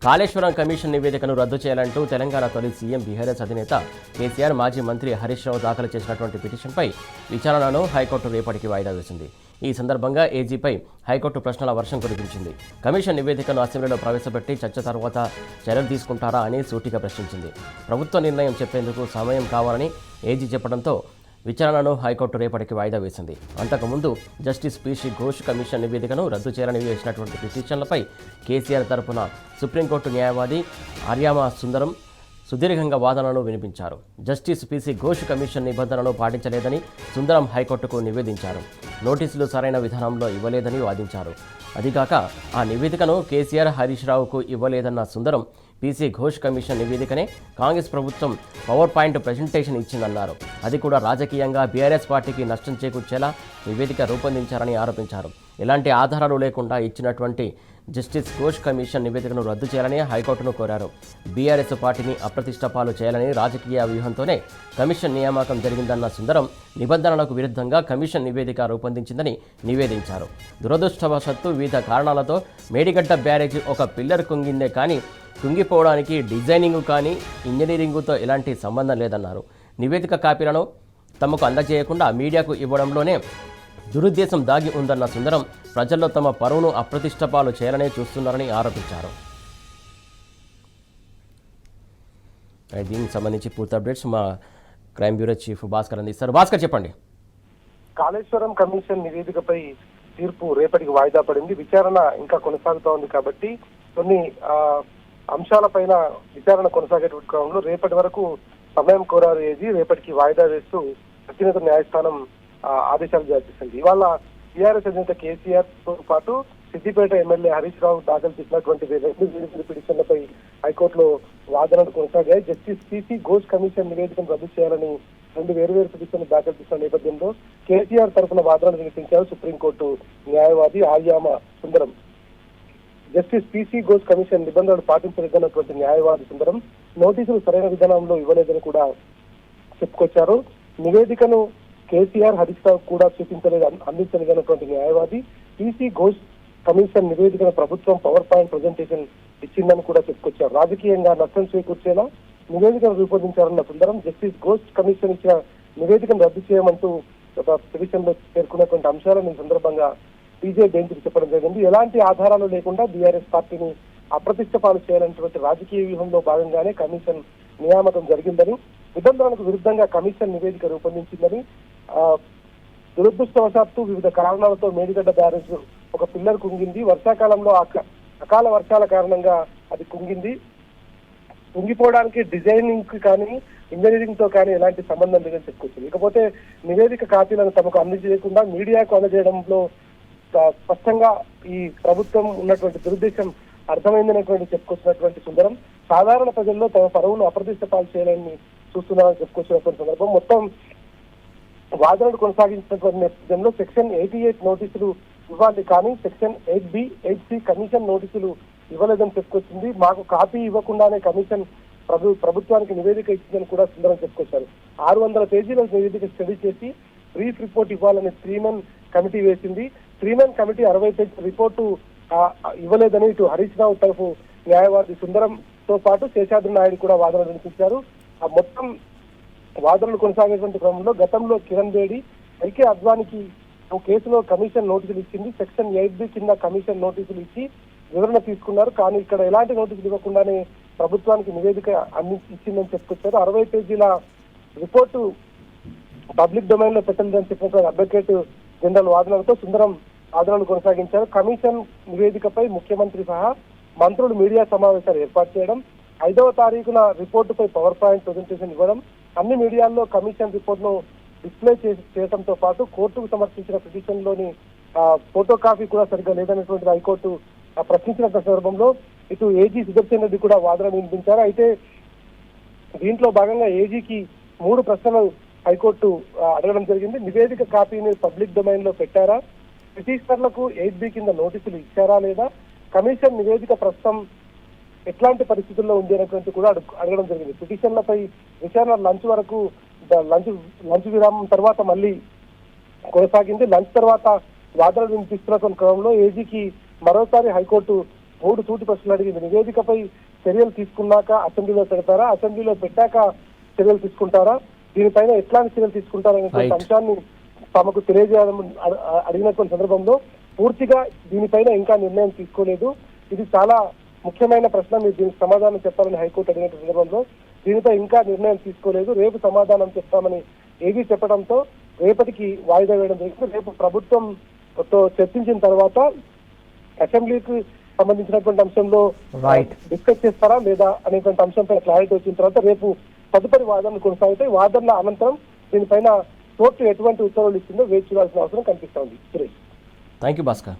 Kaleshwaram commission నివేదికను రద్దు చేయాలంటూ తెలంగాణ తొలి సీఎం బీఆర్ఎస్ అధినేత కేసీఆర్ మాజీ మంత్రి హరీష్ రావు దాఖలు చేసినటువంటి పిటిషన్పై విచారణను హైకోర్టు రేపటికి వాయిదా వేసింది. ఈ సందర్భంగా ఏజీపై హైకోర్టు ప్రశ్నల వర్షం కురిపించింది. కమిషన్ నివేదికను అసెంబ్లీలో ప్రవేశపెట్టి చర్చ తర్వాత చర్యలు తీసుకుంటారా అని సూటిగా ప్రశ్నించింది. ప్రభుత్వ నిర్ణయం చెప్పేందుకు సమయం కావాలని ఏజీ చెప్పడంతో విచారణను హైకోర్టు రేపటికి వాయిదా వేసింది. అంతకుముందు జస్టిస్ పీసీ ఘోష్ కమిషన్ నివేదికను రద్దు చేయాలని వేసినటువంటి పిటిషన్లపై కేసీఆర్ తరపున సుప్రీంకోర్టు న్యాయవాది ఆర్యామా సుందరం సుదీర్ఘంగా వాదనలు వినిపించారు. జస్టిస్ పీసీ ఘోష్ కమిషన్ నిబంధనలు పాటించలేదని సుందరం హైకోర్టుకు నివేదించారు. నోటీసులు సరైన విధానంలో ఇవ్వలేదని వాదించారు. అదిగాక ఆ నివేదికను కేసీఆర్ హరీష్ రావుకు ఇవ్వలేదన్న సుందరం పీసీ ఘోష్ కమిషన్ నివేదికనే కాంగ్రెస్ ప్రభుత్వం పవర్ పాయింట్ ప్రెజెంటేషన్ ఇచ్చిందన్నారు. అది కూడా రాజకీయంగా బీఆర్ఎస్ పార్టీకి నష్టం చేకూర్చేలా నివేదిక రూపొందించారని ఆరోపించారు. ఎలాంటి ఆధారాలు లేకుండా ఇచ్చినటువంటి జస్టిస్ ఘోష్ కమిషన్ నివేదికను రద్దు చేయాలని హైకోర్టును కోరారు. బీఆర్ఎస్ పార్టీని అప్రతిష్ట పాలు చేయాలని రాజకీయ వ్యూహంతోనే కమిషన్ నియామకం జరిగిందన్న సుందరం నిబంధనలకు విరుద్ధంగా కమిషన్ నివేదిక రూపొందించిందని నివేదించారు. దురదృష్టవశాత్తు వివిధ కారణాలతో మేడిగడ్డ బ్యారేజీ ఒక పిల్లర్ కుంగిందే కానీ కుంగిపోవడానికి డిజైనింగ్ కానీ ఇంజనీరింగ్తో ఎలాంటి సంబంధం లేదన్నారు. నివేదిక కాపీలను తమకు అందజేయకుండా మీడియాకు ఇవ్వడంలోనే దురుద్దేశం దాగి ఉందన్న సుందరం ప్రజల్లో తమ పరువును అప్రతిష్టపాలు చేయాలనే చూస్తున్నారని ఆరోపించారు. దీనికి సంబంధించి పూర్తి అప్డేట్స్ మా క్రైమ్ బ్యూరో చీఫ్ భాస్కర్ అందిస్తారు. భాస్కర్, చెప్పండి. కాళేశ్వరం కమిషన్ నివేదికపై తీర్పు రేపటికి వాయిదా పడింది. విచారణ ఇంకా కొనసాగుతూ ఉంది కాబట్టి కొన్ని అంశాలపైన విచారణ కొనసాగేటువంటి క్రమంలో రేపటి వరకు సమయం కోరారు ఏజీ. రేపటికి వాయిదా వేస్తూ అత్యున్నత న్యాయస్థానం ఆదేశాలు జారీ చేసింది. ఇవాళ టీఆర్ఎస్ అధినేత కేసీఆర్ తో పాటు సిద్దిపేట ఎమ్మెల్యే హరీష్ రావు దాఖలు చేసినటువంటి రెండు పిటిషన్లపై హైకోర్టులో వాదనలు కొనసాగాయి. జస్టిస్ పీసీ ఘోష్ కమిషన్ నివేదికను రద్దు చేయాలని రెండు వేరువేరు పిటిషన్లు దాఖలు చేసిన నేపథ్యంలో కేసీఆర్ తరఫున వాదనలు వినిపించారు సుప్రీంకోర్టు న్యాయవాది ఆర్యామా సుందరం. జస్టిస్ పీసీ ఘోష్ కమిషన్ నిబంధనలు పాటించలేదన్నటువంటి న్యాయవాది సుందరం నోటీసులు సరైన విధానంలో ఇవ్వలేదని కూడా చెప్పుకొచ్చారు. నివేదికను కేసీఆర్ హరీష్ రావు కూడా అందించలేదన్నటువంటి న్యాయవాది పీసీ ఘోష్ కమిషన్ నివేదికను ప్రభుత్వం పవర్ పాయింట్ ప్రెజెంటేషన్ ఇచ్చిందని కూడా చెప్పుకొచ్చారు. రాజకీయంగా నష్టం చేకూర్చేలా నివేదికను రూపొందించారన్న సుందరం జస్టిస్ ఘోష్ కమిషన్ ఇచ్చిన నివేదికను రద్దు చేయమంటూ పిటిషన్ లో పేర్కొన్నటువంటి అంశాలను ఈ సందర్భంగా టీజే బెంచ్కి చెప్పడం జరిగింది. ఎలాంటి ఆధారాలు లేకుండా బీఆర్ఎస్ పార్టీని అప్రతిష్ట పాలు చేయాలనేటువంటి రాజకీయ వ్యూహంలో భాగంగానే కమిషన్ నియామకం జరిగిందని, నిబంధనలకు విరుద్ధంగా కమిషన్ నివేదిక రూపొందించిందని, దురదృష్టవశాత్తు వివిధ కారణాలతో మేడిగడ్డ బ్యారేజ్ ఒక పిల్లర్ కుంగింది. వర్షాకాలంలో అకాల వర్షాల కారణంగా అది కుంగిపోవడానికి డిజైనింగ్ కి కానీ ఇంజనీరింగ్ తో కానీ ఎలాంటి సంబంధం లేదని చెప్పుకొచ్చింది. ఇకపోతే నివేదిక కాపీలను తమకు అందజేయకుండా మీడియాకు అందజేయడంలో స్పష్టంగా ఈ ప్రభుత్వం ఉన్నటువంటి దురుద్దేశం అర్థమైందనేటువంటి చెప్పుకొచ్చినటువంటి సుందరం సాధారణ ప్రజల్లో తమ పరువును అప్రతిష్ట పాలు చేయాలని చూస్తున్నారని చెప్పుకొచ్చినటువంటి సందర్భం మొత్తం వాదనలు కొనసాగించినటువంటి నేపథ్యంలో సెక్షన్ 88 నోటీసులు ఇవ్వాలి కానీ సెక్షన్ 8B 8C కమిషన్ నోటీసులు ఇవ్వలేదని చెప్పుకొచ్చింది. మాకు కాపీ ఇవ్వకుండానే కమిషన్ ప్రభుత్వానికి నివేదిక ఇచ్చిందని కూడా సుందరం చెప్పుకొచ్చారు. 600 పేజీల నివేదిక స్టడీ చేసి బ్రీఫ్ రిపోర్ట్ ఇవ్వాలని 3 కమిటీ వేసింది. 3 కమిటీ 60 పేజీల రిపోర్టు ఇవ్వలేదని ఇటు హరీష్ రావు తరఫు న్యాయవాది సుందరంతో పాటు శేషాద్రి నాయుడు కూడా వాదనలు వినిపించారు. ఆ మొత్తం వాదనలు కొనసాగేటువంటి క్రమంలో గతంలో కిరణ్ బేడి ఐకే అద్వానికి కేసులో కమిషన్ నోటీసులు ఇచ్చింది. సెక్షన్ 8B కింద కమిషన్ నోటీసులు ఇచ్చి వివరణ తీసుకున్నారు. కానీ ఇక్కడ ఎలాంటి నోటీసులు ఇవ్వకుండానే ప్రభుత్వానికి నివేదిక ఇచ్చిందని చెప్పుకొచ్చారు. 60 పేజీల రిపోర్టు పబ్లిక్ డొమైన్ లో పెట్టలేదని చెప్పినటువంటి అడ్వకేట్ జనరల్ వాదనలతో సుందరం వాదనలు కొనసాగించారు. కమిషన్ నివేదికపై ముఖ్యమంత్రి సహా మంత్రులు మీడియా సమావేశాలు ఏర్పాటు చేయడం, 5వ తారీఖున రిపోర్టుపై పవర్ పాయింట్ ప్రెజెంటేషన్ ఇవ్వడం, అన్ని మీడియాల్లో కమిషన్ రిపోర్ట్ ను డిస్ప్లే చేయడంతో పాటు కోర్టుకు సమర్పించిన పిటిషన్ లోని ఫోటో కాపీ కూడా సరిగ్గా లేదనేటువంటి హైకోర్టు ప్రశ్నించిన సందర్భంలో ఇటు ఏజీ సుదర్శన్ రెడ్డి కూడా వాదనలు వినిపించారు. అయితే దీంట్లో భాగంగా ఏజీకి 3 ప్రశ్నలు హైకోర్టు అడగడం జరిగింది. నివేదిక కాపీని పబ్లిక్ డొమైన్ లో పెట్టారా, పిటిషనర్లకు 8B కింద నోటీసులు ఇచ్చారా లేదా, కమిషన్ నివేదిక ప్రస్తుతం ఎట్లాంటి పరిస్థితుల్లో ఉంది అనేటువంటి కూడా అడగడం జరిగింది. పిటిషన్లపై విచారణ లంచ్ విరామం తర్వాత మళ్ళీ కొనసాగింది. లంచ్ తర్వాత వాదనలు వినిపిస్తున్న క్రమంలో ఏజీకి మరోసారి హైకోర్టు మూడు సూటి ప్రశ్నలు అడిగింది. నివేదికపై చర్యలు తీసుకున్నాక అసెంబ్లీలో పెడతారా, అసెంబ్లీలో పెట్టాక చర్యలు తీసుకుంటారా, దీనిపైన ఎట్లాంటి చర్యలు తీసుకుంటారనేటువంటి అంశాన్ని తమకు తెలియజేయాలని అడిగినటువంటి సందర్భంలో పూర్తిగా దీనిపైన ఇంకా నిర్ణయం తీసుకోలేదు. ఇది చాలా ముఖ్యమైన ప్రశ్న, మీరు దీనికి సమాధానం చెప్పాలని హైకోర్టు అడిగిన సందర్భంలో దీనిపై ఇంకా నిర్ణయం తీసుకోలేదు, రేపు సమాధానం చెప్తామని ఏదీ చెప్పడంతో రేపటికి వాయిదా వేయడం జరిగింది. రేపు ప్రభుత్వంతో చర్చించిన తర్వాత అసెంబ్లీకి సంబంధించినటువంటి అంశంలో డిస్కస్ చేస్తారా లేదా అనేటువంటి అంశంపై క్లారిటీ వచ్చిన తర్వాత రేపు తదుపరి వాదనలు కొనసాగుతాయి. వాదనల అనంతరం దీనిపైన కోర్టు ఎటువంటి ఉత్తర్వులు ఇస్తుందో వేచి చూడాల్సిన అవసరం కనిపిస్తోంది. Suresh, thank you Bhaskar.